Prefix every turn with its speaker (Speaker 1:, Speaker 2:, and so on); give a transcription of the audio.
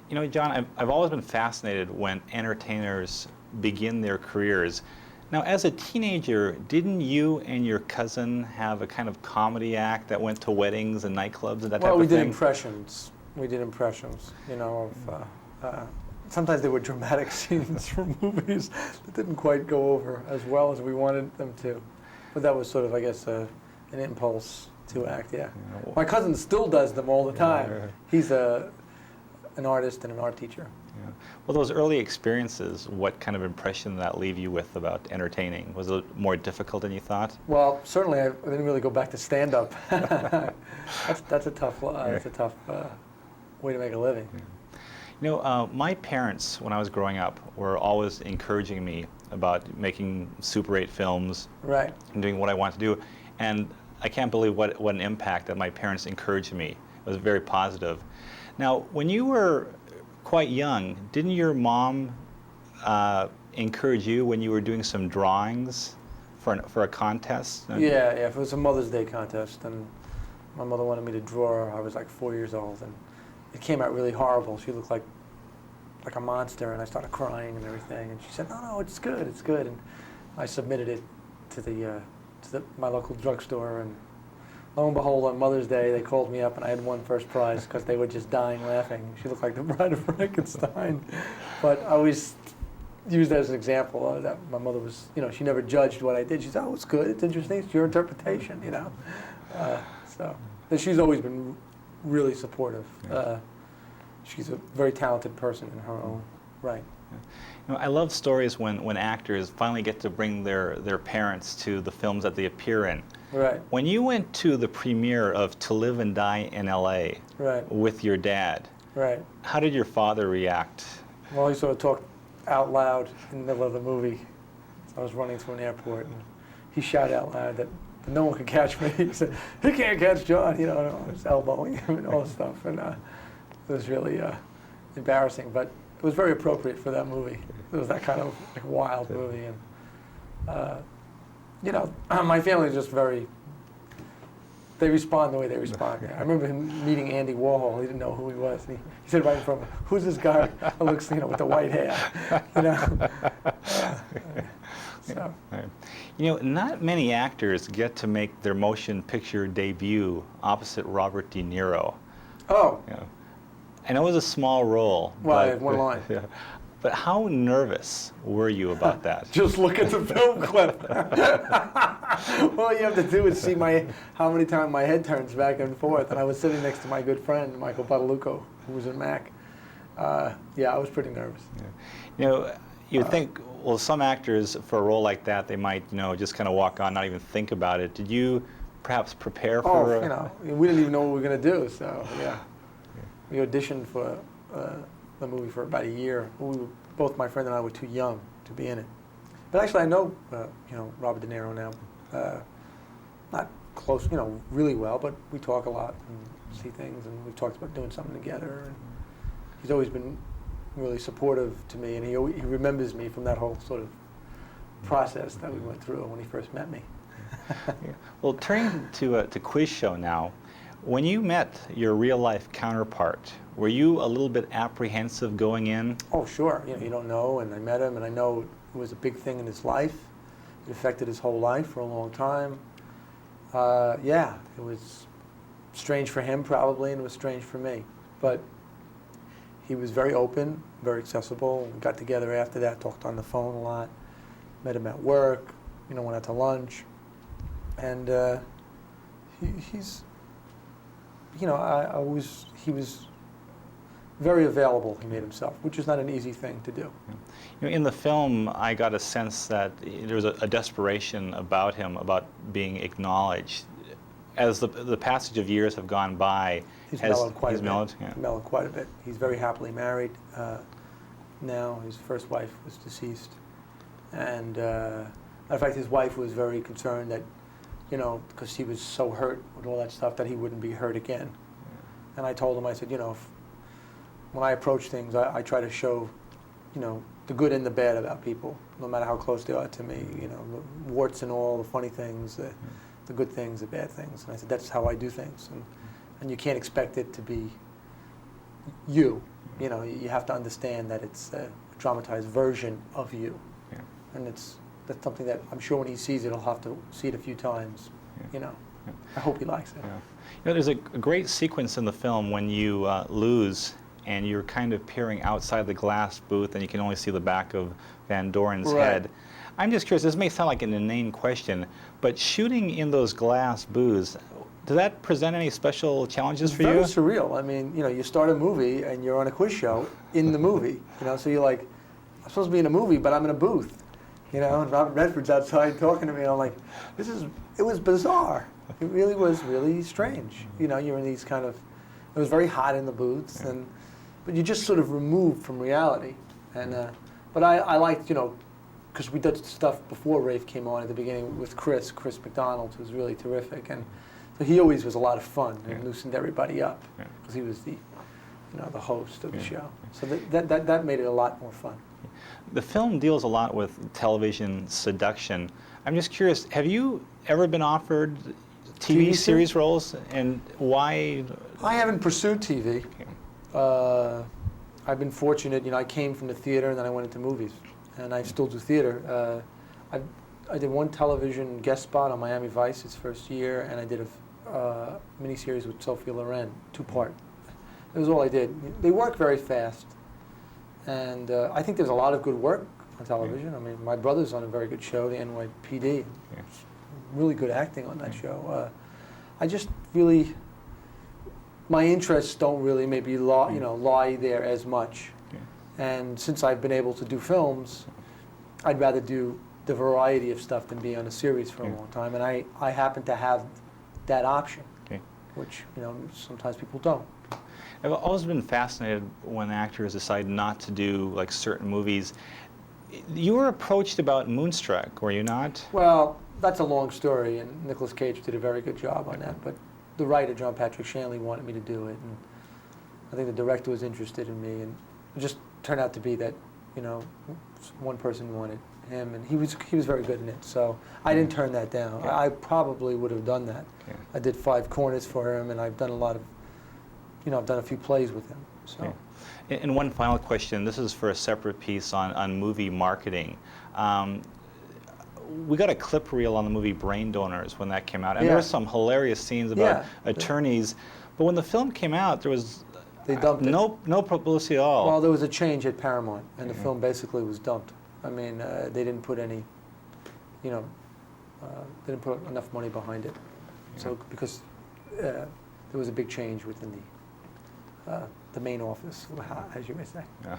Speaker 1: You know, John, I've always been fascinated when entertainers begin their careers. Now, as a teenager, didn't you and your cousin have a kind of comedy act that went to weddings and nightclubs and that type of thing?
Speaker 2: Well, we did impressions. We did impressions, you know, of sometimes they were dramatic scenes from movies that didn't quite go over as well as we wanted them to. But that was sort of, I guess, an impulse to act, yeah. My cousin still does them all the time. He's an artist and an art teacher.
Speaker 1: Yeah. Well, those early experiences, what kind of impression did that leave you with about entertaining? Was it more difficult than you thought?
Speaker 2: Well, certainly I didn't really go back to stand-up. That's a tough way to make a living.
Speaker 1: Yeah. You know, my parents, when I was growing up, were always encouraging me about making Super 8 films,
Speaker 2: right,
Speaker 1: and doing what I wanted to do. And I can't believe what an impact that my parents encouraged me. It was very positive. Now, when you were quite young, didn't your mom encourage you when you were doing some drawings for a contest?
Speaker 2: Yeah, it was a Mother's Day contest, and my mother wanted me to draw her. I was like 4 years old, and it came out really horrible. She looked like a monster, and I started crying and everything. And she said, "No, it's good, it's good." And I submitted it to my local drugstore, and lo and behold, on Mother's Day, they called me up, and I had won first prize because they were just dying laughing. She looked like the Bride of Frankenstein. But I always used that as an example that my mother was, you know, she never judged what I did. She said, "Oh, it's good, it's interesting, it's your interpretation," you know. And she's always been really supportive. She's a very talented person in her own right.
Speaker 1: You know, I love stories when actors finally get to bring their parents to the films that they appear in.
Speaker 2: Right.
Speaker 1: When you went to the premiere of To Live and Die in L.A.
Speaker 2: Right.
Speaker 1: with your dad,
Speaker 2: right,
Speaker 1: how did your father react?
Speaker 2: Well, he sort of talked out loud in the middle of the movie. So I was running through an airport, and he shouted out loud that no one could catch me. He said, "He can't catch John," you know, and I was elbowing him and all this stuff. And it was really embarrassing, but it was very appropriate for that movie. It was that kind of like wild movie, and you know, my family is just very. They respond the way they respond. I remember him meeting Andy Warhol. He didn't know who he was. And he said right in front of him, "Who's this guy that looks, you know, with the white hair?" You know. So.
Speaker 1: You know, not many actors get to make their motion picture debut opposite Robert De Niro.
Speaker 2: Oh.
Speaker 1: You know, I know it was a small role.
Speaker 2: Well, I have one line.
Speaker 1: Yeah. But how nervous were you about that?
Speaker 2: Just look at the film clip. All you have to do is see how many times my head turns back and forth. And I was sitting next to my good friend, Michael Badalucco, who was in Mac. Yeah, I was pretty nervous.
Speaker 1: Yeah. You know, you'd think, well, some actors, for a role like that, they might, you know, just kind of walk on, not even think about it. Did you perhaps prepare for...
Speaker 2: Oh, you know, we didn't even know what we were going to do, so, yeah. We auditioned for the movie for about a year. Both my friend and I were too young to be in it. But actually, I know, you know, Robert De Niro now. Not close, you know, really well, but we talk a lot and see things, and we've talked about doing something together. And he's always been really supportive to me, and he remembers me from that whole sort of process that we went through when he first met me.
Speaker 1: Yeah. Well, turning to quiz show now, when you met your real-life counterpart, were you a little bit apprehensive going in?
Speaker 2: Oh, sure. You know, you don't know, and I met him, and I know it was a big thing in his life. It affected his whole life for a long time. Yeah, it was strange for him probably, and it was strange for me. But he was very open, very accessible. We got together after that, talked on the phone a lot, met him at work, you know, went out to lunch. And he's, you know, he was very available, he made himself, which is not an easy thing to do.
Speaker 1: You know, in the film, I got a sense that there was a desperation about him, about being acknowledged. As the passage of years have gone by,
Speaker 2: he's mellowed quite a bit.
Speaker 1: Yeah.
Speaker 2: He's mellowed quite a bit. He's very happily married now. His first wife was deceased. And in fact, his wife was very concerned that, you know, because he was so hurt with all that stuff, that he wouldn't be hurt again. Yeah. And I told him, I said, you know, when I approach things, I try to show, you know, the good and the bad about people, no matter how close they are to me, you know, the warts and all, the funny things, the good things, the bad things. And I said, that's how I do things. And you can't expect it to be, you. You know, you have to understand that it's a dramatized version of you.
Speaker 1: Yeah.
Speaker 2: And that's something that I'm sure when he sees it, he'll have to see it a few times.
Speaker 1: Yeah.
Speaker 2: You know,
Speaker 1: Yeah.
Speaker 2: I hope he likes it.
Speaker 1: Yeah. You know, there's a great sequence in the film when you lose and you're kind of peering outside the glass booth and you can only see the back of Van Doren's
Speaker 2: Right.
Speaker 1: head. I'm just curious, this may sound like an inane question, but shooting in those glass booths, does that present any special challenges for you?
Speaker 2: Very surreal. I mean, you know, you start a movie and you're on a quiz show in the movie. You know, so you're like, I'm supposed to be in a movie, but I'm in a booth. You know, and Robert Redford's outside talking to me, and I'm like, it was bizarre. It really was really strange. You know, you're in these kind of, it was very hot in the booths,
Speaker 1: Yeah.
Speaker 2: but you're just sort of removed from reality. And but I liked, you know, because we did stuff before Rafe came on at the beginning with Chris McDonald, who was really terrific, and so he always was a lot of fun and
Speaker 1: Yeah.
Speaker 2: loosened everybody up
Speaker 1: Yeah.
Speaker 2: because he was the, you know, the host of the
Speaker 1: Yeah.
Speaker 2: show. So that made it a lot more fun.
Speaker 1: The film deals a lot with television seduction. I'm just curious, have you ever been offered TV series roles, and why?
Speaker 2: I haven't pursued TV.
Speaker 1: Okay.
Speaker 2: I've been fortunate. You know, I came from the theater and then I went into movies, and I still do theater. I did one television guest spot on Miami Vice its first year, and I did a miniseries with Sophia Loren, 2-part. That was all I did. They work very fast, and I think there's a lot of good work on television. I mean, my brother's on a very good show, the NYPD.
Speaker 1: Yeah.
Speaker 2: Really good acting on that show. I just really, my interests don't really maybe lie there as much.
Speaker 1: Yeah.
Speaker 2: And since I've been able to do films, I'd rather do the variety of stuff than be on a series for a
Speaker 1: Yeah.
Speaker 2: long time. And I happen to have that option,
Speaker 1: Okay.
Speaker 2: which, you know, sometimes people don't.
Speaker 1: I've always been fascinated when actors decide not to do like certain movies. You were approached about Moonstruck, were you not?
Speaker 2: Well, that's a long story, and Nicolas Cage did a very good job on that. But the writer, John Patrick Shanley, wanted me to do it, and I think the director was interested in me, and it just turned out to be that, you know, one person wanted him, and he was very good in it. So I didn't turn that down.
Speaker 1: Yeah.
Speaker 2: I probably would have done that.
Speaker 1: Yeah.
Speaker 2: I did 5 Corners for him, and I've done a lot of, you know, I've done a few plays with him. So.
Speaker 1: Yeah. And one final question. This is for a separate piece on movie marketing. We got a clip reel on the movie Brain Donors when that came out, and
Speaker 2: Yeah.
Speaker 1: there were some hilarious scenes about
Speaker 2: Yeah.
Speaker 1: attorneys. But when the film came out, there was
Speaker 2: They dumped it.
Speaker 1: no publicity at all.
Speaker 2: Well, there was a change at Paramount, and the
Speaker 1: Yeah.
Speaker 2: film basically was dumped. I mean, they didn't put any, you know, they didn't put enough money behind it. So because there was a big change within the main office, as you may say.
Speaker 1: Yeah.